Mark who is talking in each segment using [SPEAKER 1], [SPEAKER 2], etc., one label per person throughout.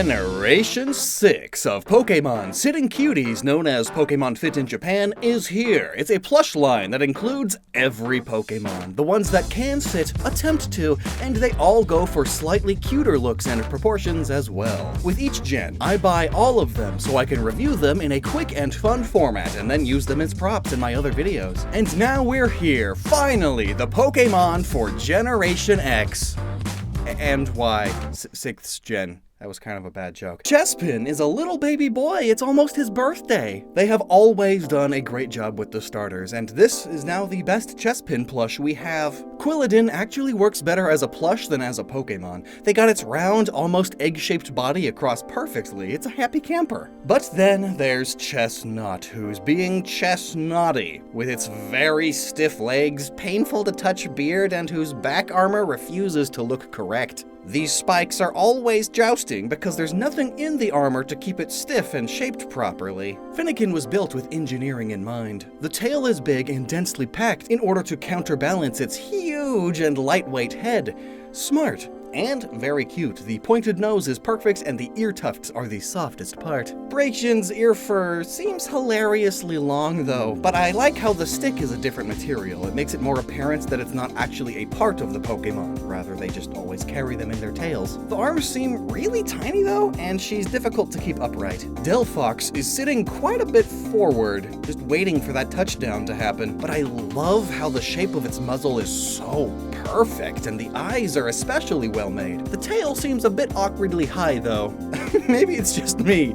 [SPEAKER 1] Generation 6 of Pokemon Sitting Cuties, known as Pokemon Fit in Japan, is here. It's a plush line that includes every Pokemon. The ones that can sit, attempt to, and they all go for slightly cuter looks and proportions as well. With each gen, I buy all of them so I can review them in a quick and fun format and then use them as props in my other videos. And now we're here, finally, the Pokemon for Generation X. And Y, 6th gen. That was kind of a bad joke. Chespin is a little baby boy. It's almost his birthday. They have always done a great job with the starters, and this is now the best Chespin plush we have. Quilladin actually works better as a plush than as a Pokemon. They got its round, almost egg-shaped body across perfectly. It's a happy camper. But then there's Chesnaught, who's being Chesnaughty, with its very stiff legs, painful to touch beard, and whose back armor refuses to look correct. These spikes are always jousting because there's nothing in the armor to keep it stiff and shaped properly. Fennekin was built with engineering in mind. The tail is big and densely packed in order to counterbalance its huge and lightweight head. Smart. And very cute. The pointed nose is perfect and the ear tufts are the softest part. Braixen's ear fur seems hilariously long though, but I like how the stick is a different material. It makes it more apparent that it's not actually a part of the Pokemon. Rather, they just always carry them in their tails. The arms seem really tiny though, and she's difficult to keep upright. Delphox is sitting quite a bit forward, just waiting for that touchdown to happen, but I love how the shape of its muzzle is so perfect, and the eyes are especially well made. The tail seems a bit awkwardly high though. Maybe it's just me,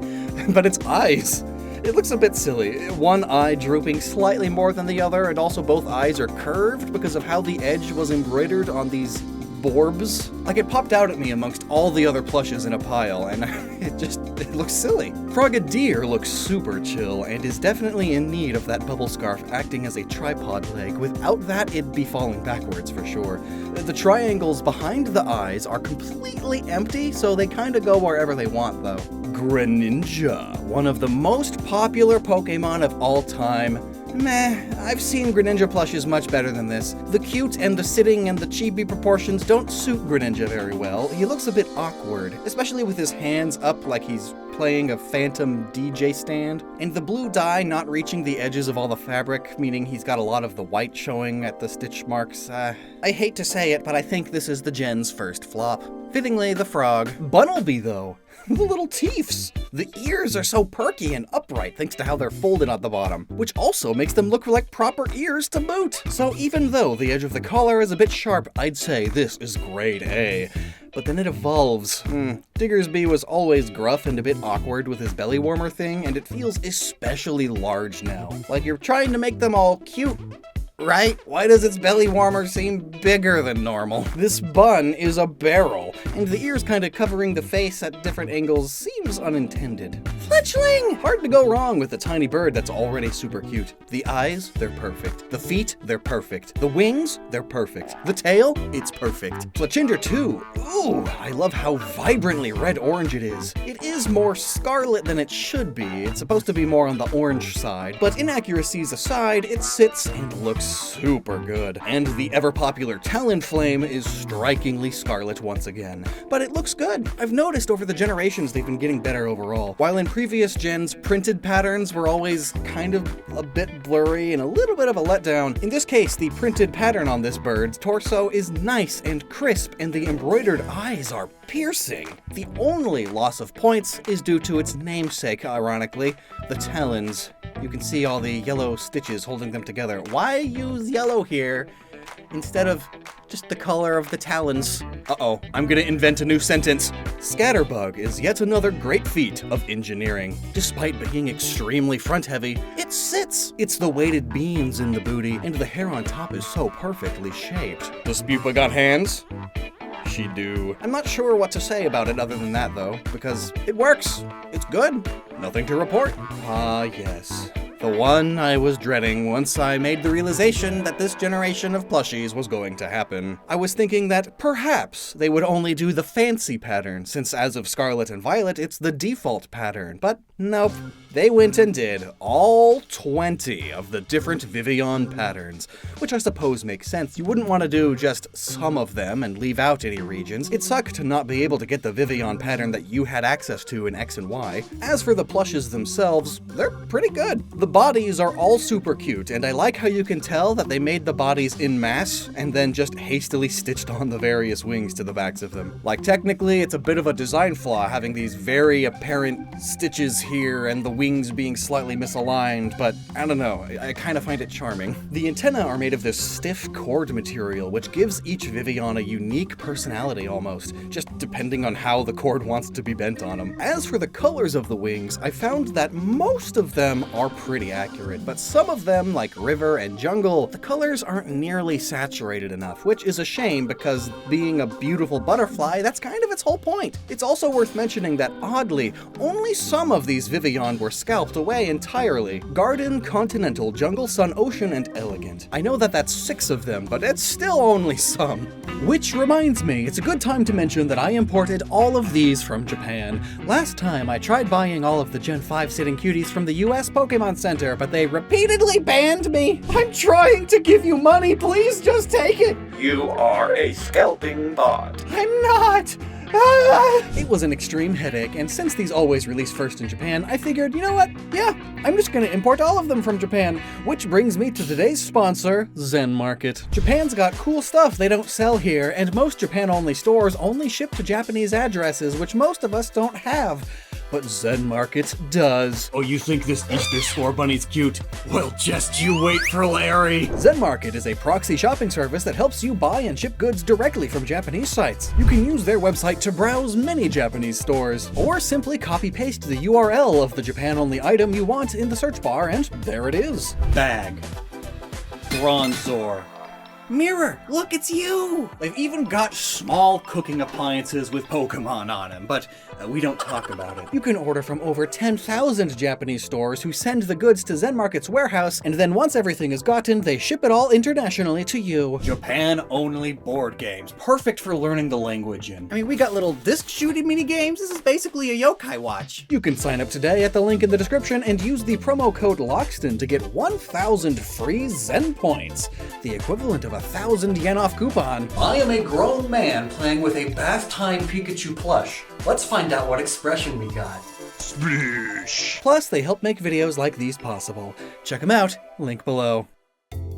[SPEAKER 1] but its eyes. It looks a bit silly. One eye drooping slightly more than the other, and also both eyes are curved because of how the edge was embroidered on these borbs. Like, it popped out at me amongst all the other plushes in a pile, and it looks silly. Frogadier looks super chill, and is definitely in need of that bubble scarf acting as a tripod leg. Without that, it'd be falling backwards for sure. The triangles behind the eyes are completely empty, so they kinda go wherever they want though. Greninja, one of the most popular Pokemon of all time. Meh, I've seen Greninja plushes much better than this. The cute and the sitting and the chibi proportions don't suit Greninja very well. He looks a bit awkward, especially with his hands up like he's playing a phantom DJ stand, and the blue dye not reaching the edges of all the fabric, meaning he's got a lot of the white showing at the stitch marks. I hate to say it, but I think this is the gen's first flop. Fittingly, the frog. Bunnelby, though. The little teeths. The ears are so perky and upright thanks to how they're folded at the bottom, which also makes them look like proper ears to boot. So even though the edge of the collar is a bit sharp, I'd say this is grade A. But then it evolves. Diggersby was always gruff and a bit awkward with his belly warmer thing, and it feels especially large now. Like you're trying to make them all cute. Right? Why does its belly warmer seem bigger than normal? This bun is a barrel, and the ears kinda covering the face at different angles seems unintended. Fletchling! Hard to go wrong with a tiny bird that's already super cute. The eyes, they're perfect. The feet, they're perfect. The wings, they're perfect. The tail, it's perfect. Fletchinder too. Ooh, I love how vibrantly red-orange it is. It is more scarlet than it should be. It's supposed to be more on the orange side, but inaccuracies aside, it sits and looks super good. And the ever-popular Talonflame is strikingly scarlet once again. But it looks good. I've noticed over the generations they've been getting better overall. While in previous gens, printed patterns were always kind of a bit blurry and a little bit of a letdown. In this case, the printed pattern on this bird's torso is nice and crisp, and the embroidered eyes are piercing. The only loss of points is due to its namesake, ironically, the talons. You can see all the yellow stitches holding them together. Why use yellow here instead of just the color of the talons? Uh-oh, I'm gonna invent a new sentence. Scatterbug is yet another great feat of engineering. Despite being extremely front-heavy, it sits. It's the weighted beams in the booty, and the hair on top is so perfectly shaped. Does Pupa got hands? She do. I'm not sure what to say about it other than that, though, because it works. It's good. Nothing to report. Ah, yes. The one I was dreading once I made the realization that this generation of plushies was going to happen. I was thinking that perhaps they would only do the fancy pattern, since as of Scarlet and Violet, it's the default pattern. But nope, they went and did all 20 of the different Vivillon patterns, which I suppose makes sense. You wouldn't want to do just some of them and leave out any regions. It sucked to not be able to get the Vivillon pattern that you had access to in X and Y. As for the plushes themselves, they're pretty good. The bodies are all super cute, and I like how you can tell that they made the bodies in mass and then just hastily stitched on the various wings to the backs of them. Like, technically, it's a bit of a design flaw having these very apparent stitches here and the wings being slightly misaligned, but I don't know, I kind of find it charming. The antennae are made of this stiff cord material, which gives each Vivillon a unique personality almost, just depending on how the cord wants to be bent on them. As for the colors of the wings, I found that most of them are pretty accurate, but some of them, like River and Jungle, the colors aren't nearly saturated enough, which is a shame because being a beautiful butterfly, that's kind of its whole point. It's also worth mentioning that, oddly, only some of these Vivillon were scalped away entirely. Garden, Continental, Jungle, Sun, Ocean, and Elegant. I know that that's 6 of them, but it's still only some. Which reminds me, it's a good time to mention that I imported all of these from Japan. Last time I tried buying all of the Gen 5 Sitting Cuties from the US Pokemon Center, but they repeatedly banned me. I'm trying to give you money, please just take it.
[SPEAKER 2] You are a scalping bot.
[SPEAKER 1] I'm not. It was an extreme headache, and since these always release first in Japan, I figured, you know what? Yeah, I'm just gonna import all of them from Japan. Which brings me to today's sponsor, Zenmarket. Japan's got cool stuff they don't sell here, and most Japan-only stores only ship to Japanese addresses, which most of us don't have. But Zenmarket does.
[SPEAKER 3] Oh, you think this Easter store bunny's cute? Well, just you wait for Larry.
[SPEAKER 1] Zenmarket is a proxy shopping service that helps you buy and ship goods directly from Japanese sites. You can use their website to browse many Japanese stores, or simply copy-paste the URL of the Japan-only item you want in the search bar, and there it is.
[SPEAKER 3] Bag. Bronzor. Mirror, look, it's you! They've even got small cooking appliances with Pokemon on them, but we don't talk about it.
[SPEAKER 1] You can order from over 10,000 Japanese stores who send the goods to Zenmarket's warehouse, and then once everything is gotten, they ship it all internationally to you.
[SPEAKER 3] Japan-only board games, perfect for learning the language in.
[SPEAKER 4] I mean, we got little disc shooting mini games. This is basically a yokai watch.
[SPEAKER 1] You can sign up today at the link in the description and use the promo code Lockstin to get 1,000 free Zen points, the equivalent of 1,000 yen off coupon.
[SPEAKER 3] I am a grown man playing with a bath time Pikachu plush. Let's find out what expression we got.
[SPEAKER 2] Splish.
[SPEAKER 1] Plus, they help make videos like these possible. Check them out, link below.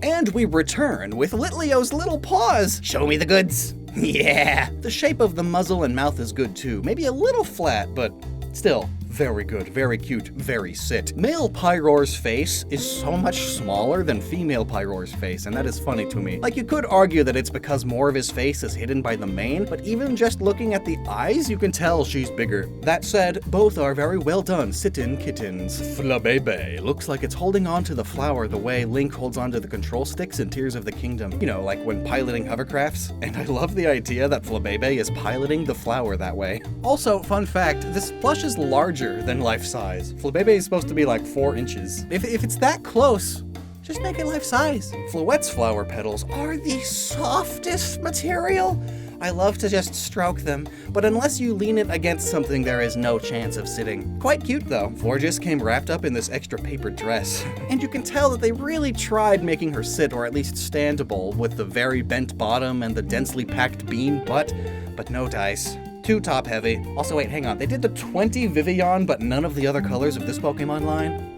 [SPEAKER 1] And we return with Litleo's little paws.
[SPEAKER 4] Show me the goods. Yeah.
[SPEAKER 1] The shape of the muzzle and mouth is good too. Maybe a little flat, but still very good, very cute, very sit. Male Pyroar's face is so much smaller than female Pyroar's face, and that is funny to me. Like, you could argue that it's because more of his face is hidden by the mane, but even just looking at the eyes, you can tell she's bigger. That said, both are very well done sit-in kittens. Flabebe looks like it's holding on to the flower the way Link holds onto the control sticks in Tears of the Kingdom. You know, like when piloting hovercrafts. And I love the idea that Flabebe is piloting the flower that way. Also, fun fact, this plush is larger than life size. Flabebe is supposed to be like 4 inches. If it's that close, just make it life size. Floette's flower petals are the softest material. I love to just stroke them, but unless you lean it against something, there is no chance of sitting. Quite cute though. Florges came wrapped up in this extra paper dress, and you can tell that they really tried making her sit or at least standable with the very bent bottom and the densely packed bean butt, but no dice. Too top heavy. Also, wait, hang on. They did the 20 Vivillon, but none of the other colors of this Pokemon line?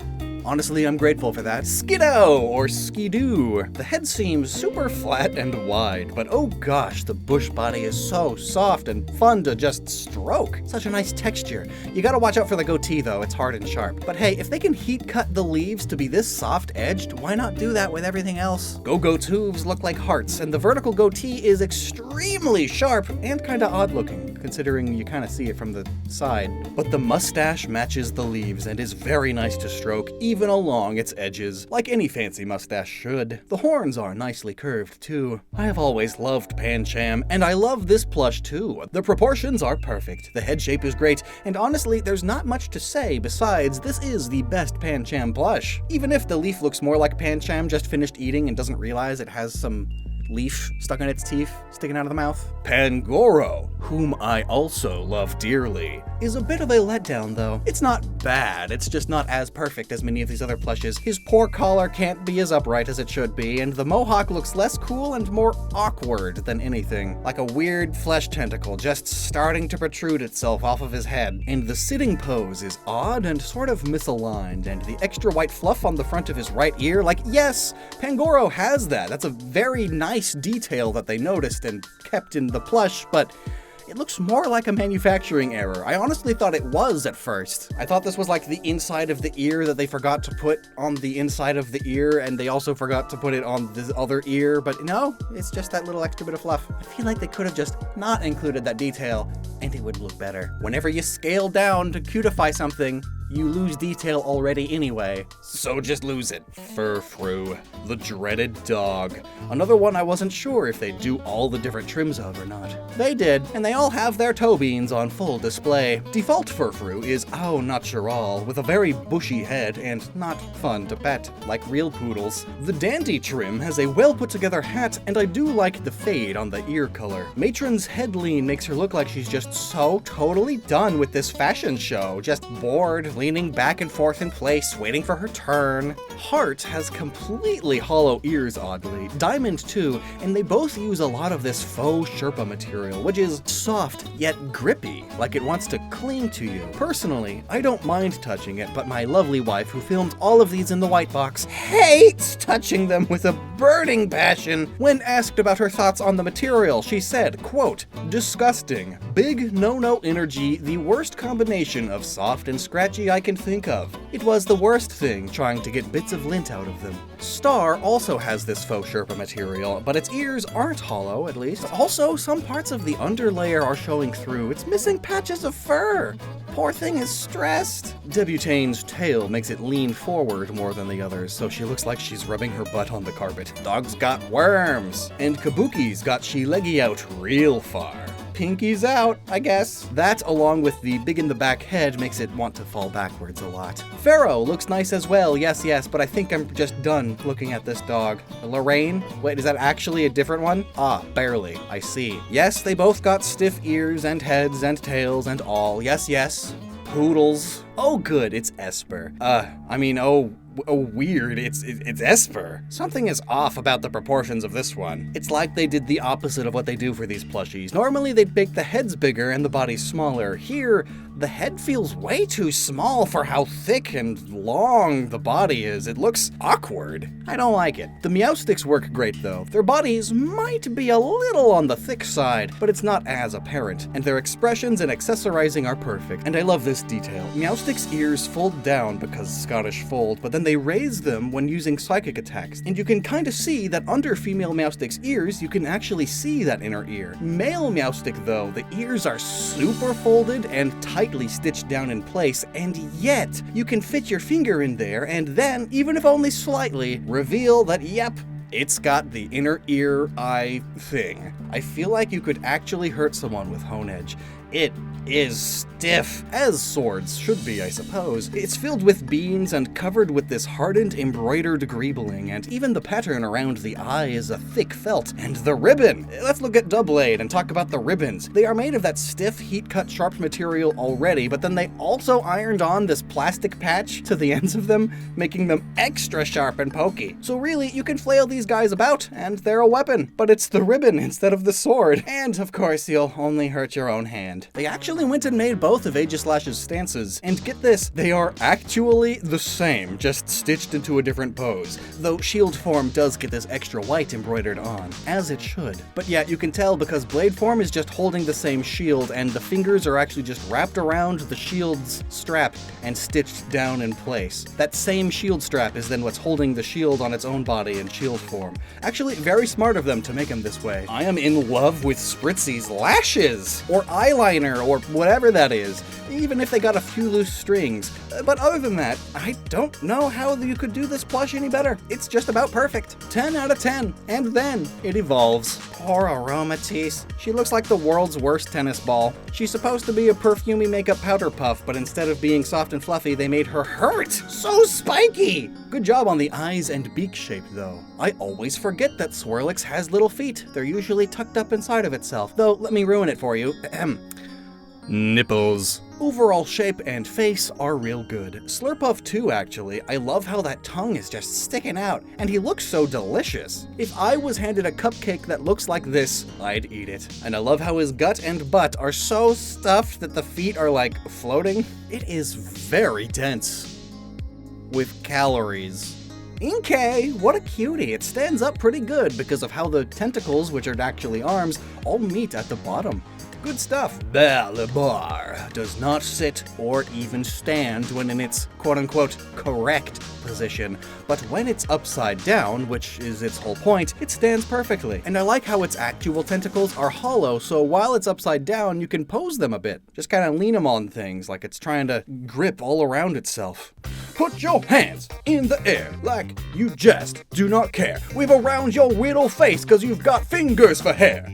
[SPEAKER 1] Honestly, I'm grateful for that. Skiddo, or Skidoo. The head seems super flat and wide, but oh gosh, the bush body is so soft and fun to just stroke. Such a nice texture. You gotta watch out for the goatee though, it's hard and sharp. But hey, if they can heat cut the leaves to be this soft-edged, why not do that with everything else? Go-Goat's hooves look like hearts, and the vertical goatee is extremely sharp and kinda odd-looking, considering you kinda see it from the side. But the mustache matches the leaves and is very nice to stroke, even along its edges, like any fancy mustache should. The horns are nicely curved too. I have always loved Pancham, and I love this plush too. The proportions are perfect, the head shape is great, and honestly, there's not much to say besides this is the best Pancham plush. Even if the leaf looks more like Pancham just finished eating and doesn't realize it has some leaf stuck in its teeth, sticking out of the mouth. Pangoro, whom I also love dearly. is a bit of a letdown though. It's not bad, it's just not as perfect as many of these other plushes. His poor collar can't be as upright as it should be, and the mohawk looks less cool and more awkward than anything. Like a weird flesh tentacle just starting to protrude itself off of his head. And the sitting pose is odd and sort of misaligned, and the extra white fluff on the front of his right ear, like, yes, Pangoro has that. That's a very nice detail that they noticed and kept in the plush, but it looks more like a manufacturing error. I honestly thought it was at first. I thought this was like the inside of the ear that they forgot to put on the inside of the ear, and they also forgot to put it on the other ear, but no, it's just that little extra bit of fluff. I feel like they could have just not included that detail, and it would look better. Whenever you scale down to cutify something, you lose detail already anyway, so just lose it. Furfrou, the dreaded dog. Another one I wasn't sure if they'd do all the different trims of or not. They did, and they all have their toe beans on full display. Default Furfrou is au natural, with a very bushy head and not fun to pet, like real poodles. The dandy trim has a well put together hat, and I do like the fade on the ear color. Matron's head lean makes her look like she's just so totally done with this fashion show, just bored, leaning back and forth in place, waiting for her turn. Heart has completely hollow ears, oddly. Diamond too, and they both use a lot of this faux Sherpa material, which is soft yet grippy, like it wants to cling to you. Personally, I don't mind touching it, but my lovely wife, who filmed all of these in the white box, hates touching them with a burning passion. When asked about her thoughts on the material, she said, quote, "Disgusting. Big no-no energy, the worst combination of soft and scratchy I can think of. It was the worst thing trying to get bits of lint out of them." Star also has this faux Sherpa material, but its ears aren't hollow, at least. Also, some parts of the underlayer are showing through. It's missing patches of fur. Poor thing is stressed. Debutan's tail makes it lean forward more than the others, so she looks like she's rubbing her butt on the carpet. Dog's got worms. And Kabuki's got she leggy out real far. Pinky's out, I guess. That, along with the big in the back head, makes it want to fall backwards a lot. Pharaoh looks nice as well, yes, but I think I'm just done looking at this dog. Lorraine? Wait, is that actually a different one? Ah, barely. I see. Yes, they both got stiff ears and heads and tails and all. Yes. Poodles. Oh, good, it's Espurr. Weird, it's Espurr. Something is off about the proportions of this one. It's like they did the opposite of what they do for these plushies. Normally they'd make the heads bigger and the bodies smaller. Here, the head feels way too small for how thick and long the body is. It looks awkward. I don't like it. The Meowstics work great though. Their bodies might be a little on the thick side, but it's not as apparent. And their expressions and accessorizing are perfect. And I love this detail. Meowstics' ears fold down because Scottish fold, but then they raise them when using psychic attacks. And you can kind of see that under female Meowstick's ears, you can actually see that inner ear. Male Meowstick though, the ears are super folded and tightly stitched down in place, and yet you can fit your finger in there and then, even if only slightly, reveal that, yep, it's got the inner ear eye thing. I feel like you could actually hurt someone with Hone Edge. It is stiff, as swords should be, I suppose. It's filled with beans and covered with this hardened embroidered greebling, and even the pattern around the eye is a thick felt. And the ribbon! Let's look at Doublade and talk about the ribbons. They are made of that stiff, heat-cut sharp material already, but then they also ironed on this plastic patch to the ends of them, making them extra sharp and pokey. So really, you can flail these guys about, and they're a weapon, but it's the ribbon instead of the sword. And, of course, you'll only hurt your own hand. They actually went and made both of Aegislash's stances, and get this, they are actually the same, just stitched into a different pose, though shield form does get this extra white embroidered on, as it should. But yeah, you can tell because blade form is just holding the same shield, and the fingers are actually just wrapped around the shield's strap and stitched down in place. That same shield strap is then what's holding the shield on its own body in shield form. Actually, very smart of them to make them this way. I am in love with Spritzy's lashes, or eyeliner, or whatever that is, even if they got a few loose strings. But other than that, I don't know how you could do this plush any better. It's just about perfect. 10 out of 10. And then it evolves. Poor Aromatisse. She looks like the world's worst tennis ball. She's supposed to be a perfumey makeup powder puff, but instead of being soft and fluffy, they made her hurt. So spiky! Good job on the eyes and beak shape, though. I always forget that Swirlix has little feet. They're usually tucked up inside of itself. Though, let me ruin it for you. Nipples. Overall shape and face are real good. Slurpuff too, actually. I love how that tongue is just sticking out, and he looks so delicious. If I was handed a cupcake that looks like this, I'd eat it. And I love how his gut and butt are so stuffed that the feet are like floating. It is very dense with calories. Inkay, what a cutie. It stands up pretty good because of how the tentacles, which are actually arms, all meet at the bottom. Good stuff. Balabar does not sit or even stand when in its quote-unquote correct position, but when it's upside down, which is its whole point, it stands perfectly. And I like how its actual tentacles are hollow, so while it's upside down, you can pose them a bit. Just kind of lean them on things like it's trying to grip all around itself. Put your hands in the air like you just do not care. Wave around your little face cause you've got fingers for hair.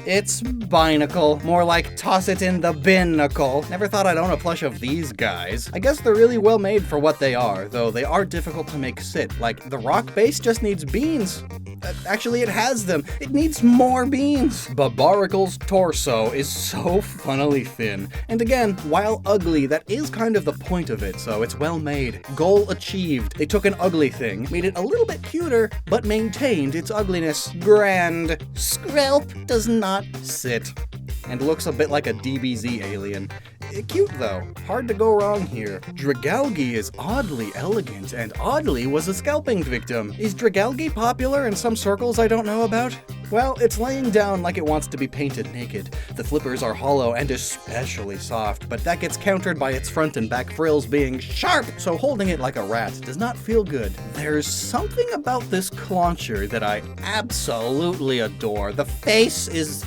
[SPEAKER 1] It's binacle. More like toss it in the binnacle. Never thought I'd own a plush of these guys. I guess they're really well made for what they are, though they are difficult to make sit. Like, the rock base just needs beans. Actually, it has them. It needs more beans. Babaricle's torso is so funnily thin. And again, while ugly, that is kind of the point of it, so it's well made. Goal achieved. They took an ugly thing, made it a little bit cuter, but maintained its ugliness. Grand. Skrelp does not sit. And looks a bit like a DBZ alien. Cute though, hard to go wrong here. Dragalge is oddly elegant and oddly was a scalping victim. Is Dragalge popular in some circles I don't know about? Well, it's laying down like it wants to be painted naked. The flippers are hollow and especially soft, but that gets countered by its front and back frills being sharp, so holding it like a rat does not feel good. There's something about this clauncher that I absolutely adore. The face is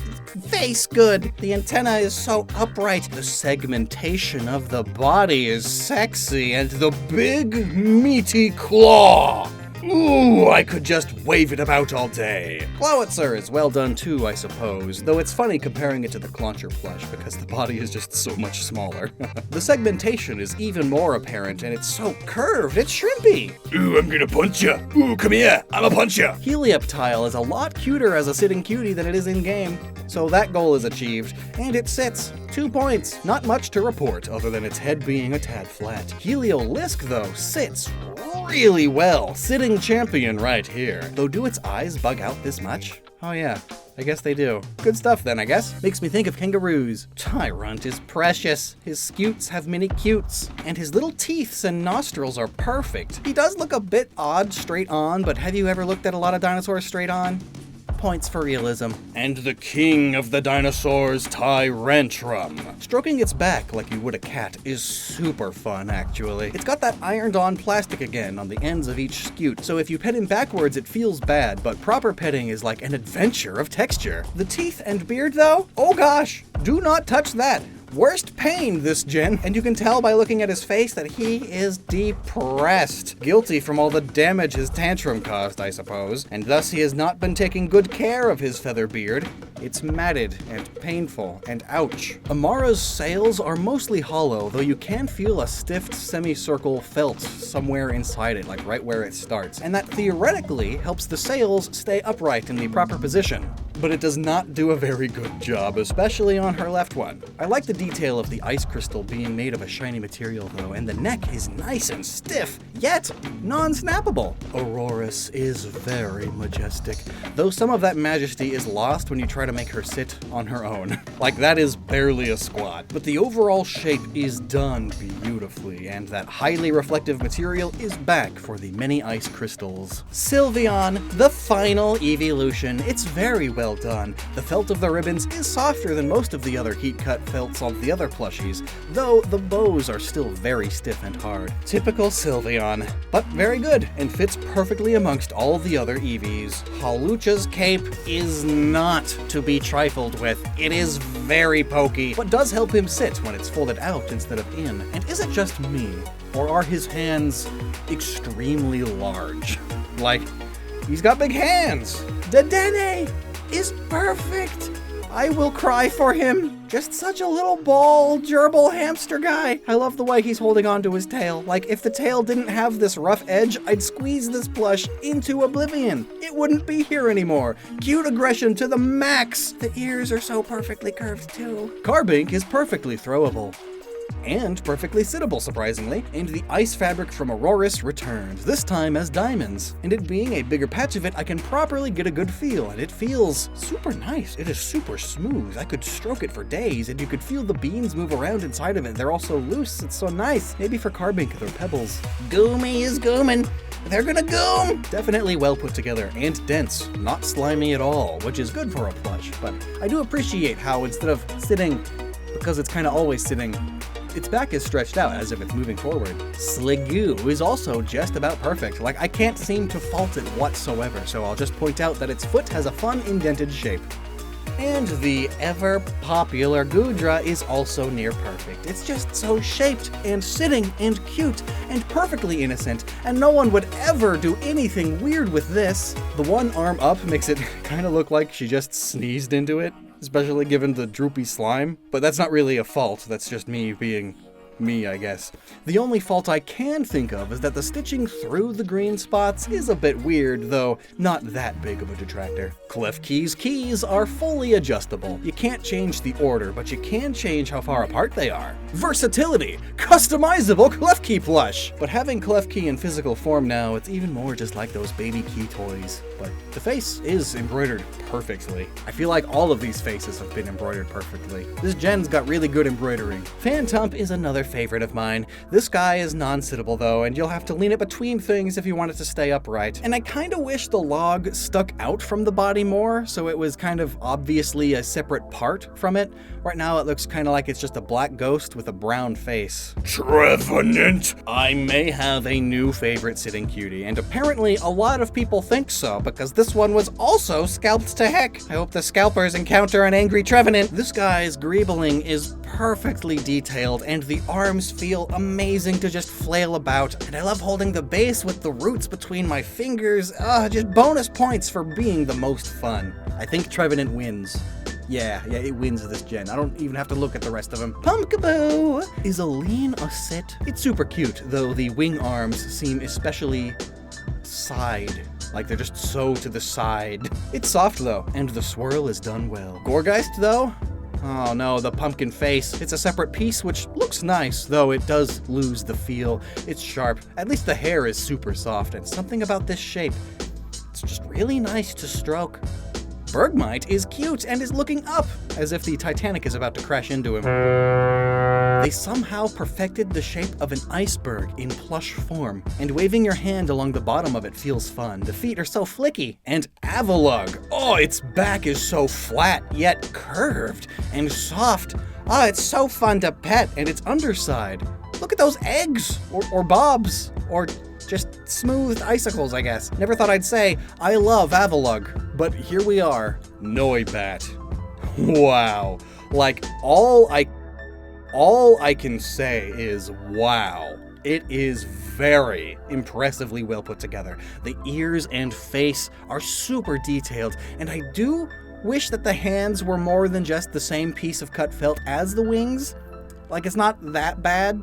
[SPEAKER 1] good. The antenna is so upright. The segmentation of the body is sexy, and the big meaty claw. Ooh, I could just wave it about all day. Clawitzer is well done too, I suppose, though it's funny comparing it to the Clauncher plush because the body is just so much smaller. The segmentation is even more apparent and it's so curved, it's shrimpy.
[SPEAKER 2] Ooh, I'm gonna punch ya. Ooh, come here, I'm a punch ya.
[SPEAKER 1] Helioptile is a lot cuter as a sitting cutie than it is in-game, so that goal is achieved, and it sits. 2 points. Not much to report other than its head being a tad flat. Heliolisk, though, sits really well. Sitting champion right here. Though do its eyes bug out this much? Oh yeah, I guess they do. Good stuff then, I guess. Makes me think of kangaroos. Tyrunt is precious. His scutes have mini cutes, and his little teeths and nostrils are perfect. He does look a bit odd straight on, but have you ever looked at a lot of dinosaurs straight on? Points for realism. And the king of the dinosaurs, Tyrantrum. Stroking its back like you would a cat is super fun, actually. It's got that ironed-on plastic again on the ends of each scute, so if you pet him backwards it feels bad, but proper petting is like an adventure of texture. The teeth and beard, though? Oh gosh, do not touch that. Worst pain this gen, and you can tell by looking at his face that he is depressed. Guilty from all the damage his tantrum caused, I suppose, and thus he has not been taking good care of his feather beard. It's matted and painful, and ouch. Amara's sails are mostly hollow, though you can feel a stiff semicircle felt somewhere inside it, like right where it starts, and that theoretically helps the sails stay upright in the proper position. But it does not do a very good job, especially on her left one. I like the detail of the ice crystal being made of a shiny material though, and the neck is nice and stiff, yet non-snappable. Aurorus is very majestic, though some of that majesty is lost when you try to make her sit on her own. Like, that is barely a squat. But the overall shape is done beautifully, and that highly reflective material is back for the many ice crystals. Sylveon, the final evolution. It's very well done. The felt of the ribbons is softer than most of the other heat-cut felts of the other plushies, though the bows are still very stiff and hard. Typical Sylveon, but very good, and fits perfectly amongst all the other Eevees. Hawlucha's cape is not to be trifled with. It is very pokey, but does help him sit when it's folded out instead of in. And is it just me, or are his hands extremely large? Like, he's got big hands! Dedenne is perfect! I will cry for him. Just such a little ball, gerbil hamster guy. I love the way he's holding on to his tail. Like, if the tail didn't have this rough edge, I'd squeeze this plush into oblivion. It wouldn't be here anymore. Cute aggression to the max. The ears are so perfectly curved too. Carbink is perfectly throwable. and perfectly sittable, surprisingly, and the ice fabric from Auroras returned, this time as diamonds. And it being a bigger patch of it, I can properly get a good feel, and it feels super nice. It is super smooth. I could stroke it for days, and you could feel the beans move around inside of it. They're all so loose, it's so nice. Maybe for carbink or pebbles.
[SPEAKER 4] Goomy is gooming. They're gonna goom!
[SPEAKER 1] Definitely well put together and dense, not slimy at all, which is good for a plush, but I do appreciate how instead of sitting, because it's kind of always sitting, its back is stretched out as if it's moving forward. Sliggoo is also just about perfect. Like, I can't seem to fault it whatsoever, so I'll just point out that its foot has a fun indented shape. And the ever-popular Goodra is also near perfect. It's just so shaped and sitting and cute and perfectly innocent, and no one would ever do anything weird with this. The one arm up makes it kind of look like she just sneezed into it, especially given the droopy slime, but that's not really a fault, that's just me being me, I guess. The only fault I can think of is that the stitching through the green spots is a bit weird, though not that big of a detractor. Klefki's keys are fully adjustable. You can't change the order, but you can change how far apart they are. Versatility! Customizable Klefki plush! But having Klefki in physical form now, it's even more just like those baby key toys. But the face is embroidered perfectly. I feel like all of these faces have been embroidered perfectly. This gen's got really good embroidering. Phantump is another favorite of mine. This guy is non-sittable though, and you'll have to lean it between things if you want it to stay upright. And I kinda wish the log stuck out from the body more, so it was kind of obviously a separate part from it. Right now it looks kinda like it's just a black ghost with a brown face.
[SPEAKER 2] Trevenant!
[SPEAKER 1] I may have a new favorite sitting cutie, and apparently a lot of people think so, because this one was also scalped to heck. I hope the scalpers encounter an angry Trevenant. This guy's greebling is perfectly detailed, and the arms feel amazing to just flail about, and I love holding the base with the roots between my fingers. Just bonus points for being the most fun. I think Trevenant wins. Yeah, it wins this gen. I don't even have to look at the rest of them. Pumpkaboo is a lean Osset. It's super cute, though the wing arms seem especially side. Like they're just so to the side. It's soft though, and the swirl is done well. Gorgeist though? Oh no, the pumpkin face. It's a separate piece, which looks nice, though it does lose the feel. It's sharp. At least the hair is super soft, and something about this shape, it's just really nice to stroke. Bergmite is cute and is looking up, as if the Titanic is about to crash into him. They somehow perfected the shape of an iceberg in plush form, and waving your hand along the bottom of it feels fun. The feet are so flicky. And Avalugg, oh, its back is so flat, yet curved and soft. It's so fun to pet, and its underside. Look at those eggs, or bobs, or just smooth icicles, I guess. Never thought I'd say, I love Avalugg, but here we are. Noibat. Wow. Like, all I can say is wow. It is very impressively well put together. The ears and face are super detailed, and I do wish that the hands were more than just the same piece of cut felt as the wings. Like, it's not that bad,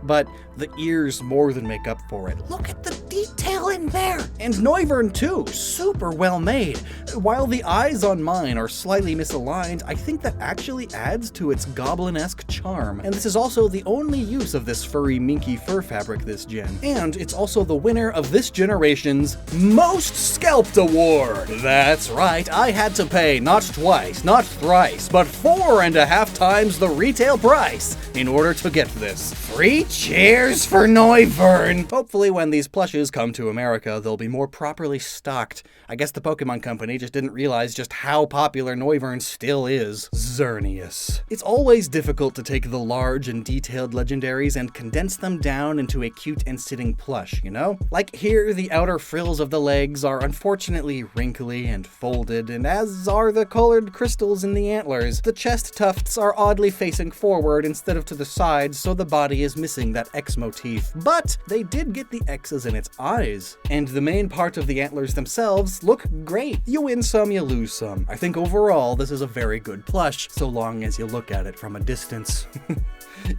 [SPEAKER 1] but the ears more than make up for it. Look at the detail in there! And Noivern too, super well made. While the eyes on mine are slightly misaligned, I think that actually adds to its goblin-esque charm. And this is also the only use of this furry minky fur fabric this gen. And it's also the winner of this generation's Most Scalped Award! That's right, I had to pay not twice, not thrice, but 4.5 times the retail price in order to get this. 3 cheers for Noivern! Hopefully when these plushes come to America, they'll be more properly stocked. I guess the Pokemon Company just didn't realize just how popular Noivern still is. Xerneas. It's always difficult to take the large and detailed legendaries and condense them down into a cute and sitting plush, you know? Like here, the outer frills of the legs are unfortunately wrinkly and folded, and as are the colored crystals in the antlers. The chest tufts are oddly facing forward instead of to the sides, so the body is missing that X motif. But they did get the X's in its eyes, and the main part of the antlers themselves look great. You win some, you lose some. I think overall this is a very good plush, so long as you look at it from a distance.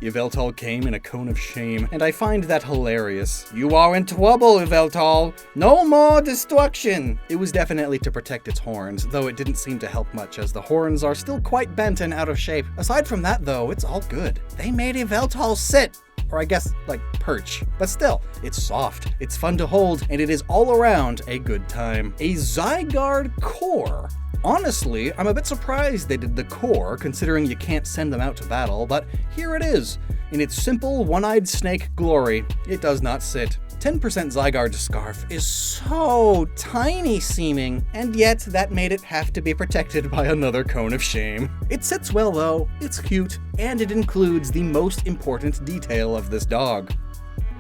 [SPEAKER 1] Yveltal came in a cone of shame, and I find that hilarious. You are in trouble, Yveltal. No more destruction. It was definitely to protect its horns, though it didn't seem to help much as the horns are still quite bent and out of shape. Aside from that though, it's all good. they made Yveltal sit. Or I guess, like, perch. But still, it's soft, it's fun to hold, and it is all around a good time. A Zygarde core. Honestly, I'm a bit surprised they did the core, considering you can't send them out to battle, but here it is. In its simple, one-eyed snake glory, it does not sit. 10% Zygarde Scarf is so tiny seeming, and yet that made it have to be protected by another cone of shame. It sits well though, it's cute, and it includes the most important detail of this dog.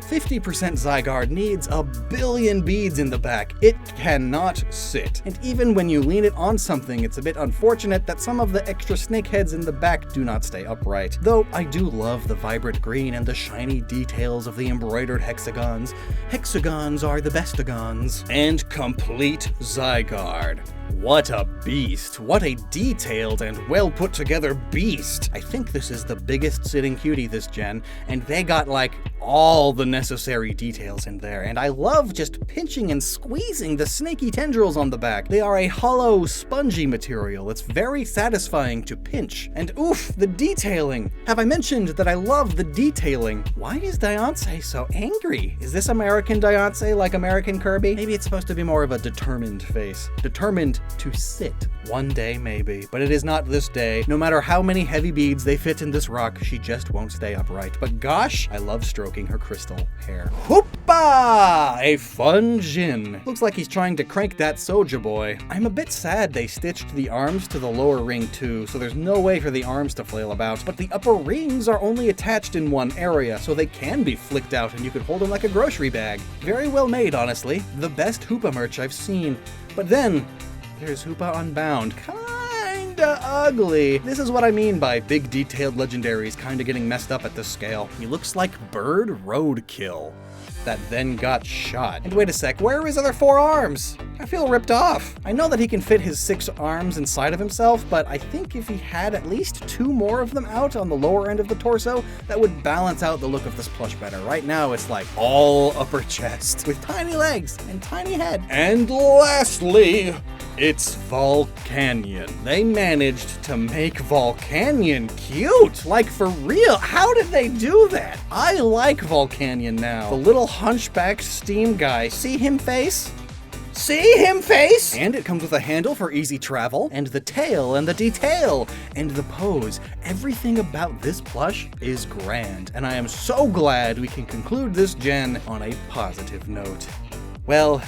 [SPEAKER 1] 50% Zygarde needs a billion beads in the back. It cannot sit. And even when you lean it on something, it's a bit unfortunate that some of the extra snake heads in the back do not stay upright. Though I do love the vibrant green and the shiny details of the embroidered hexagons. Hexagons are the bestagons. And complete Zygarde. What a beast. What a detailed and well put together beast. I think this is the biggest Sitting Cutie this gen, and they got like all the necessary details in there, and I love just pinching and squeezing the snaky tendrils on the back. They are a hollow, spongy material. It's very satisfying to pinch. And oof, the detailing. Have I mentioned that I love the detailing? Why is Diance so angry? Is this American Diance like American Kirby? Maybe it's supposed to be more of a determined face. Determined to sit. One day, maybe. But it is not this day. No matter how many heavy beads they fit in this rock, she just won't stay upright. But gosh, I love stroking her crystal hair. Hoopa! A fun Jin. Looks like he's trying to crank that Soja boy. I'm a bit sad they stitched the arms to the lower ring too, so there's no way for the arms to flail about. But the upper rings are only attached in one area, so they can be flicked out and you could hold them like a grocery bag. Very well made, honestly. The best Hoopa merch I've seen. But then, there's Hoopa Unbound. Kinda ugly. This is what I mean by big detailed legendaries kinda getting messed up at this scale. He looks like Bird Roadkill that then got shot. And wait a sec, where are his other 4 arms? I feel ripped off. I know that he can fit his 6 arms inside of himself, but I think if he had at least 2 more of them out on the lower end of the torso, that would balance out the look of this plush better. Right now, it's like all upper chest with tiny legs and tiny head. And lastly, it's Volcanion. They managed to make Volcanion cute. Like, for real, how did they do that? I like Volcanion now. The little hunchbacked steam guy. See him face? See him face? And it comes with a handle for easy travel, and the tail, and the detail, and the pose. Everything about this plush is grand, and I am so glad we can conclude this gen on a positive note. Well,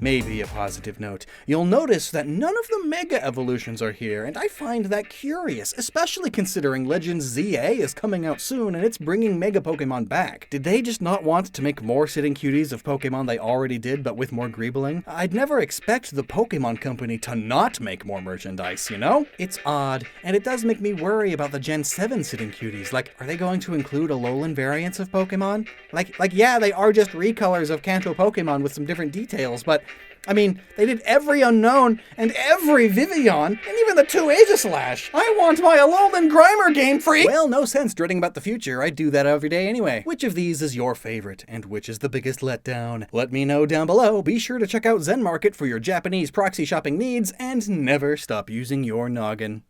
[SPEAKER 1] maybe a positive note. You'll notice that none of the Mega Evolutions are here, and I find that curious, especially considering Legends ZA is coming out soon and it's bringing Mega Pokemon back. Did they just not want to make more Sitting Cuties of Pokemon they already did, but with more greebling? I'd never expect the Pokemon Company to not make more merchandise, you know? It's odd, and it does make me worry about the Gen 7 Sitting Cuties. Like, are they going to include Alolan variants of Pokemon? Like, yeah, they are just recolors of Kanto Pokemon with some different details, but I mean, they did every Unknown and every Vivillon, and even the 2 Aegislash. I want my Alolan Grimer game free! Well, no sense dreading about the future. I do that every day anyway. Which of these is your favorite, and which is the biggest letdown? Let me know down below. Be sure to check out Zenmarket for your Japanese proxy shopping needs, and never stop using your noggin.